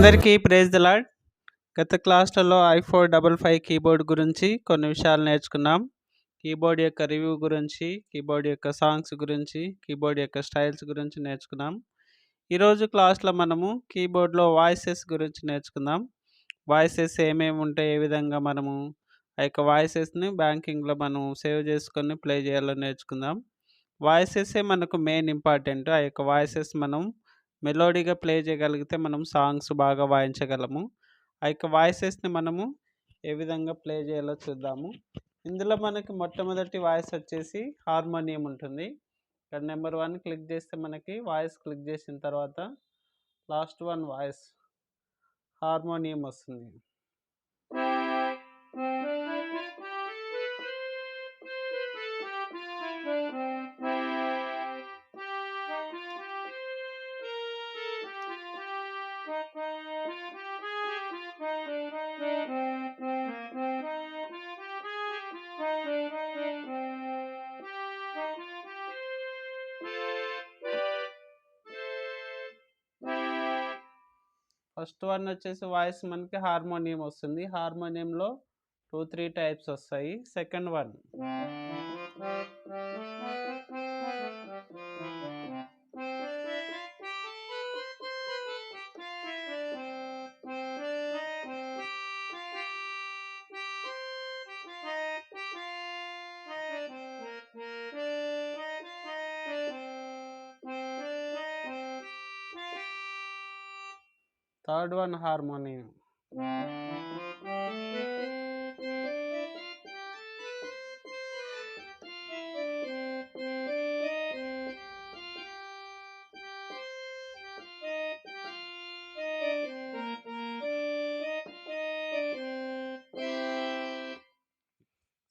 అందరికీ praise the lord. గత క్లాస్లలో i455 keyboard గురించి కొన్ని విషయాలు నేర్చుకున్నాం. కీబోర్డ్ యొక్క రివ్యూ గురించి, కీబోర్డ్ యొక్క సాంగ్స్ గురించి, కీబోర్డ్ యొక్క స్టైల్స్ గురించి నేర్చుకున్నాం. ఈరోజు క్లాస్లో మనము కీబోర్డ్లో వాయిసెస్ గురించి నేర్చుకుందాం. వాయిసెస్ ఏమేమి ఉంటాయి, ఏ విధంగా మనము ఆ యొక్క వాయిసెస్ని బ్యాంకింగ్లో మనం సేవ్ చేసుకొని ప్లే చేయాలో నేర్చుకుందాం. వాయిసెసే మనకు మెయిన్ ఇంపార్టెంట్. ఆ యొక్క వాయిసెస్ మనం మెలోడీగా ప్లే చేయగలిగితే మనం సాంగ్స్ బాగా వాయించగలము. ఆ యొక్క వాయిసెస్ని మనము ఏ విధంగా ప్లే చేయాలో చూద్దాము. ఇందులో మనకి మొట్టమొదటి వాయిస్ వచ్చేసి హార్మోనియం ఉంటుంది. ఇక్కడ నెంబర్ 1 క్లిక్ చేస్తే మనకి వాయిస్ క్లిక్ చేసిన తర్వాత లాస్ట్ వన్ వాయిస్ హార్మోనియం వస్తుంది. ఫస్ట్ వన్ వచ్చేసి వాయిస్ మనకి హార్మోనియం వస్తుంది. హార్మోనియంలో 2-3 టైప్స్ వస్తాయి. Second one third one harmonium.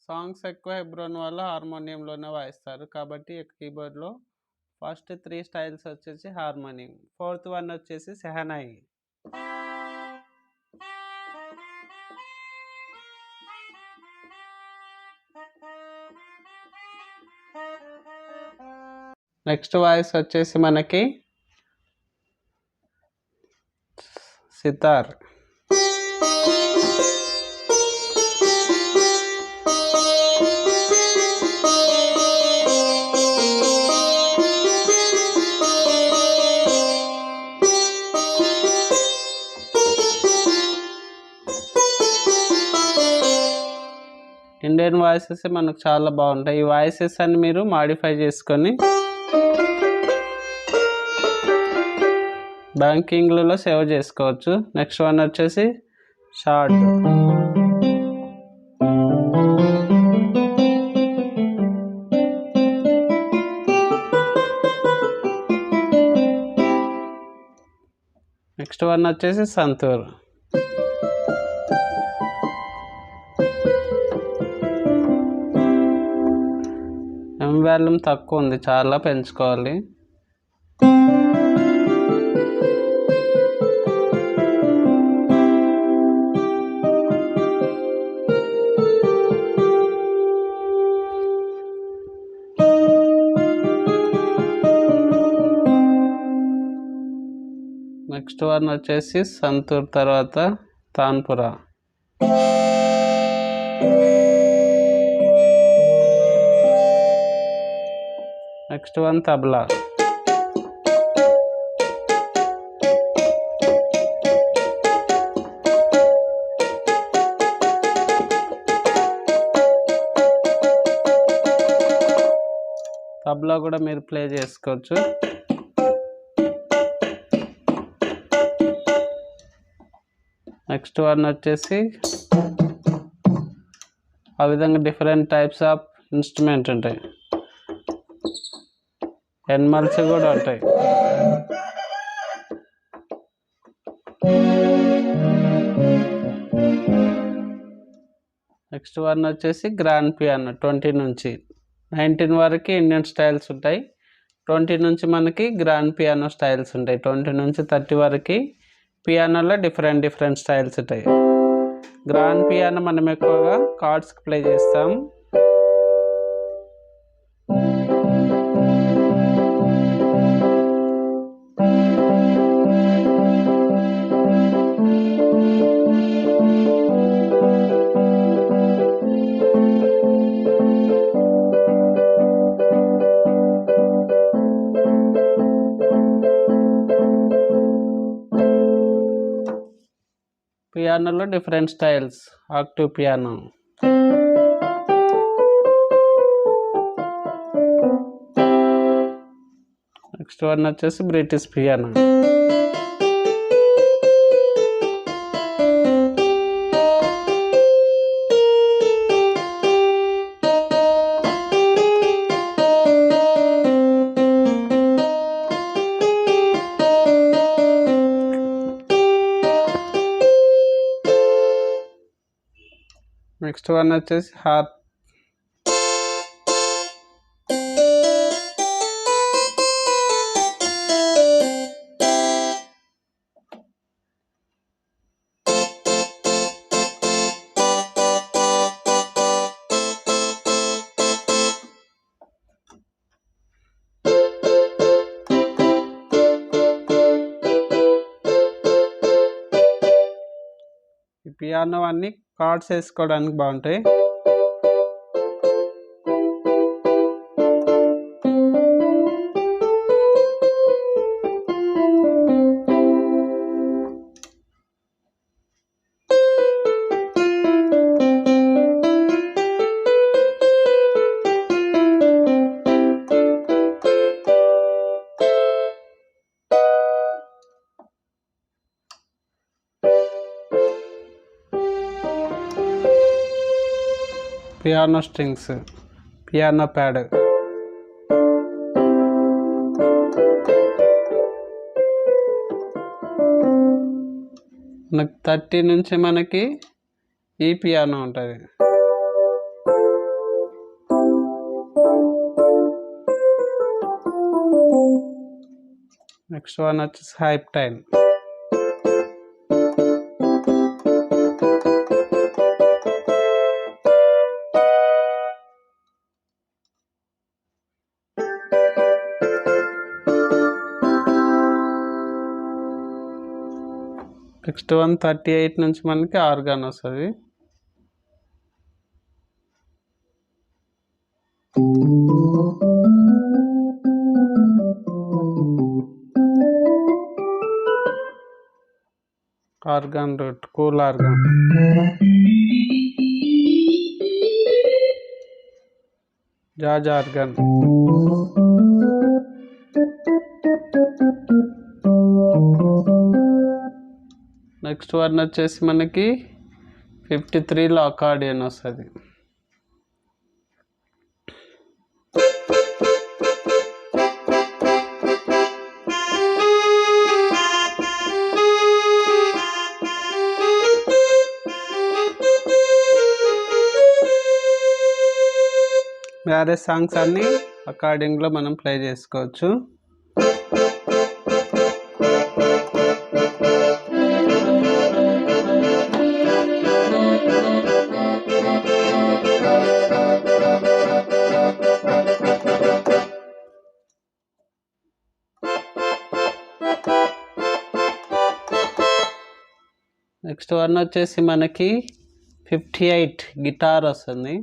Songs ఎక్కువ హెబ్రోన్ వాళ్ళు హార్మోనియంలోనే వాయిస్తారు కాబట్టి కీబోర్డ్లో ఫస్ట్ 3 స్టైల్స్ వచ్చేసి హార్మోనియం. ఫోర్త్ వన్ వచ్చేసి సెహనాయి. నెక్స్ట్ వాయిస్ వచ్చేసి మనకి సితార్. ఇండియన్ వాయిసెస్ మనకు చాలా బాగుంటాయి. ఈ వాయిసెస్ అన్ని మీరు మాడిఫై చేసుకొని బ్యాంకింగ్లలో సేవ్ చేసుకోవచ్చు. నెక్స్ట్ వన్ వచ్చేసి షార్ట్. నెక్స్ట్ వన్ వచ్చేసి సంతూర్. వాల్యూమ్ తక్కువ ఉంది, చాలా పెంచుకోవాలి. నెక్స్ట్ వన్ వచ్చేసి సంతూర్ తర్వాత తాన్పురా. Next one tabla. తబలా కూడా మీరు ప్లే చేసుకోవచ్చు. నెక్స్ట్ వన్ వచ్చేసి ఆ విధంగా డిఫరెంట్ టైప్స్ ఆఫ్ ఇన్స్ట్రుమెంట్ ఉంటాయి. ఎనిమల్స్ కూడా ఉంటాయి. నెక్స్ట్ వన్ వచ్చేసి గ్రాండ్ పియానో. 20 నుంచి 19 వరకు ఇండియన్ స్టైల్స్ ఉంటాయి. 20 నుంచి మనకి గ్రాండ్ పియానో స్టైల్స్ ఉంటాయి. 20 నుంచి 30 వరకు పియానోలో డిఫరెంట్ స్టైల్స్ ఉంటాయి. గ్రాండ్ పియానో మనం ఎక్కువగా కార్డ్స్కి ప్లే చేస్తాం. పియానోలో different styles. Active piano, next one వచ్చేసి బ్రిటిష్ పియానో. నెక్స్ట్ వన్ వచ్చేసి హార్ప్. ఈ పియానో అన్ని కార్డ్స్ వేసుకోవడానికి బాగుంటాయి. Piano strings, piano pad. మనకి 30 నుంచి మనకి ఈ పియానో ఉంటుంది. నెక్స్ట్ వన్ వచ్చేసి హైప్ టైం. నెక్స్ట్ వన్ 38 నుంచి మనకి ఆర్గాన్ వస్తుంది. Organ root, cool organ. Jazz organ. Next one వచ్చేసి మనకి 53లో అకార్డియన్ వస్తుంది. వేరే సాంగ్స్ అన్నీ అకార్డింగ్లో మనం ప్లే చేసుకోవచ్చు. నెక్స్ట్ వన్ వచ్చేసి మనకి 58 గిటార్ వస్తుంది.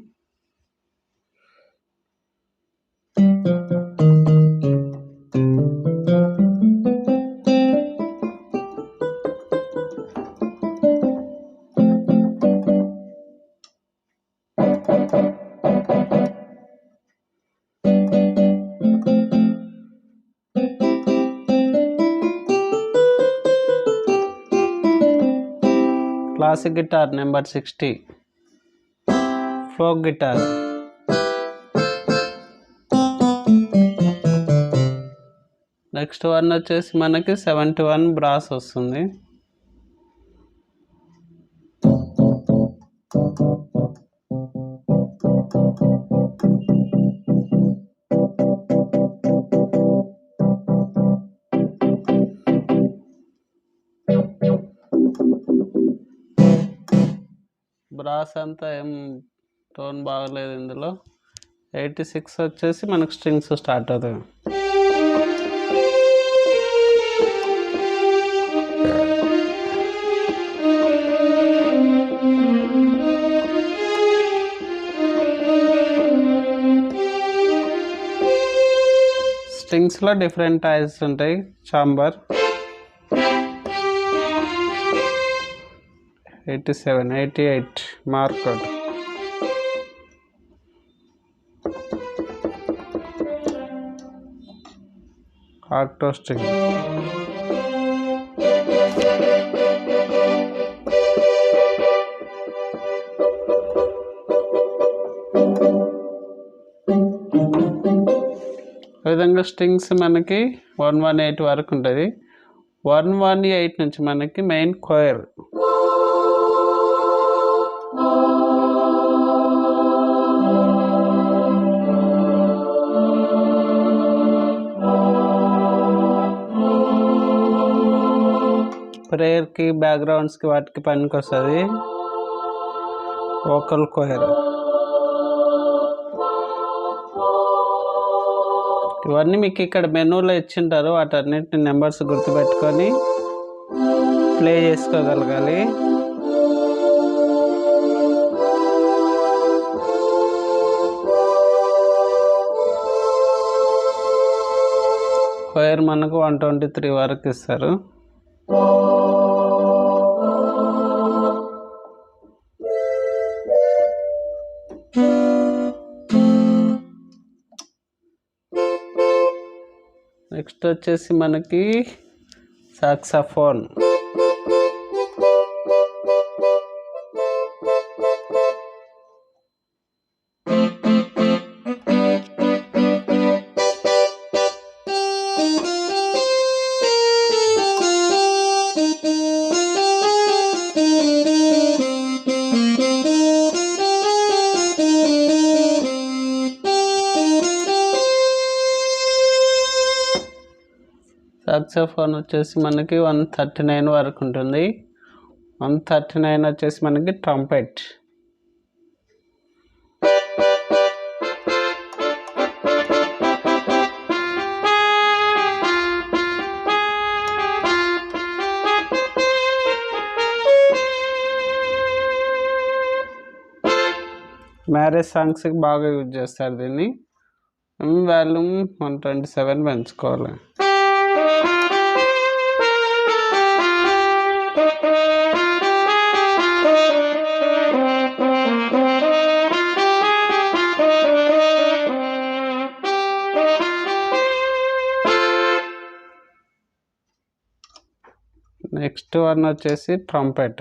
Classic guitar number 60. Folk guitar. Next one వచ్చేసి మనకి 71 బ్రాస్ వస్తుంది. బ్రాస్ అంతా ఏం టోన్ బాగలేదు ఇందులో. 86 వచ్చేసి మనకు స్ట్రింగ్స్ స్టార్ట్ అవుతాయి. స్ట్రింగ్స్లో డిఫరెంట్ టైప్స్ ఉంటాయి. Chamber, 87, 88 marked. Octo string. విధంగా స్ట్రింగ్స్ మనకి 118 వరకు ఉంటుంది. 118 నుంచి మనకి మెయిన్ కోయర్. ప్రేయర్కి బ్యాక్గ్రౌండ్స్కి వాటికి పనికి వస్తుంది వోకల్ కోయర్. ఇవన్నీ మీకు ఇక్కడ మెనూలో ఇచ్చింటారు. వాటన్నిటిని నెంబర్స్ గుర్తుపెట్టుకొని ప్లే చేసుకోగలగాలి. కోయర్ మనకు 123 వరకు ఇస్తారు. నెక్స్ట్ వచ్చేసి మనకి సాక్సాఫోన్. సాక్సాఫోన్ వచ్చేసి మనకి 139 వరకు ఉంటుంది. 139 వచ్చేసి మనకి ట్రంపెట్. మ్యారేజ్ సాంగ్స్కి బాగా యూజ్ చేస్తారు దీన్ని. వాల్యూమ్ 127 పెంచుకోవాలి. నెక్స్ట్ వన్ వచ్చేసి ట్రంపెట్.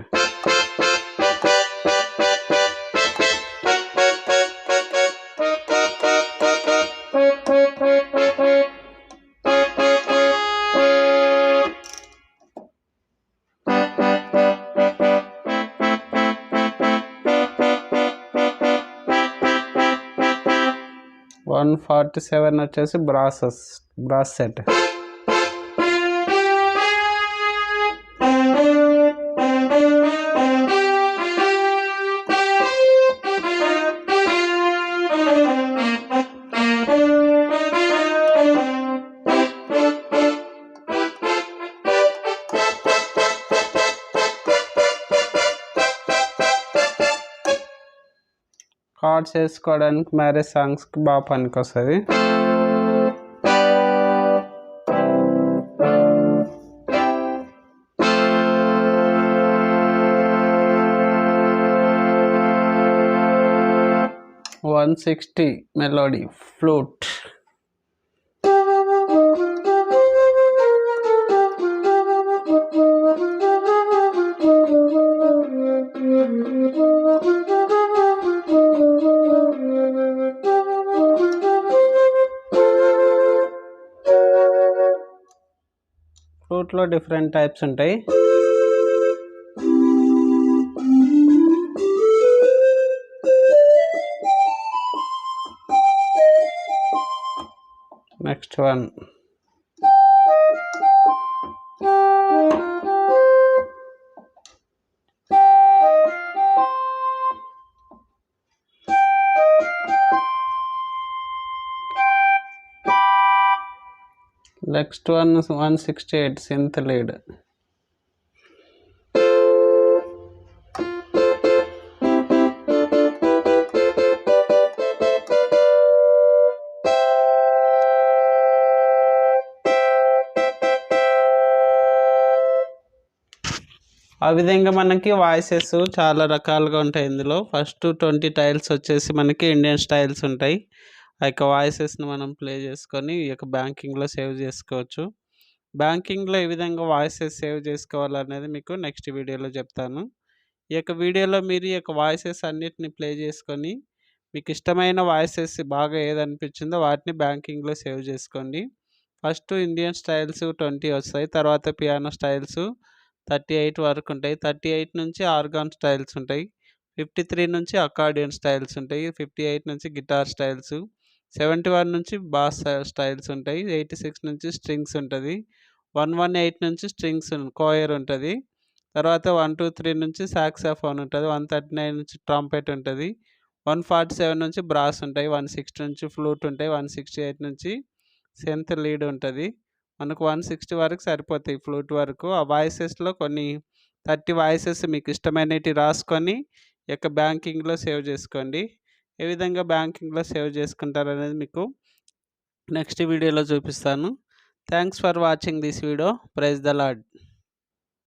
$147 వచ్చేసి బ్రాస్ సెట్. కార్డ్స్ వేసుకోవడానికి మ్యారేజ్ సాంగ్స్కి బాగా పనికి వస్తుంది. $160 మెలోడీ ఫ్లూట్. ఫ్లూట్లో డిఫరెంట్ టైప్స్ ఉంటాయి. Next one next one 168 synth lead. ఆ విధంగా మనకి వాయిసెస్ చాలా రకాలుగా ఉంటాయి ఇందులో. ఫస్ట్ 20 టైల్స్ వచ్చేసి మనకి ఇండియన్ స్టైల్స్ ఉంటాయి. ఆ యొక్క వాయిసెస్‌ని మనం ప్లే చేసుకొని ఈ యొక్క బ్యాంకింగ్‌లో సేవ్ చేసుకోవచ్చు. బ్యాంకింగ్‌లో ఏ విధంగా వాయిసెస్ సేవ్ చేసుకోవాలనేది మీకు నెక్స్ట్ వీడియోలో చెప్తాను. ఈ యొక్క వీడియోలో మీరు ఈ యొక్క వాయిసెస్ అన్నిటిని ప్లే చేసుకొని మీకు ఇష్టమైన వాయిసెస్ బాగా ఏదనిపించిందో వాటిని బ్యాంకింగ్‌లో సేవ్ చేసుకోండి. ఫస్ట్ ఇండియన్ స్టైల్స్ 20 వస్తాయి. తర్వాత పియానో స్టైల్స్ 38 వరకు ఉంటాయి. 38 నుంచి ఆర్గాన్ స్టైల్స్ ఉంటాయి. 53 నుంచి అకార్డియన్ స్టైల్స్ ఉంటాయి. 58 నుంచి గిటార్ స్టైల్స్. 71 నుంచి బాస్ స్టైల్స్ ఉంటాయి. 86 నుంచి స్ట్రింగ్స్ ఉంటది. 118 నుంచి స్ట్రింగ్స్ కోయర్ ఉంటది. తర్వాత 123 నుంచి సాక్సాఫోన్ ఉంటది. 139 నుంచి ట్రంపెట్ ఉంటది. 147 నుంచి బ్రాస్ ఉంటాయి. 160 నుంచి ఫ్లూట్ ఉంటాయి. 168 నుంచి సెంత్ లీడ్ ఉంటది. మనకు 160 వరకు సరిపోతాయి ఫ్లూట్ వరకు. ఆ వాయిసెస్‌లో కొన్ని 30 వాయిసెస్ మీకు ఇష్టమైనటివి రాసుకొని ఈ యొక్క బ్యాంకింగ్‌లో సేవ్ చేసుకోండి. ఏ విధంగా బ్యాంకింగ్‌లో సేవ్ చేసుకుంటారనేది మీకు నెక్స్ట్ వీడియోలో చూపిస్తాను. Thanks for watching this video. Praise the lord.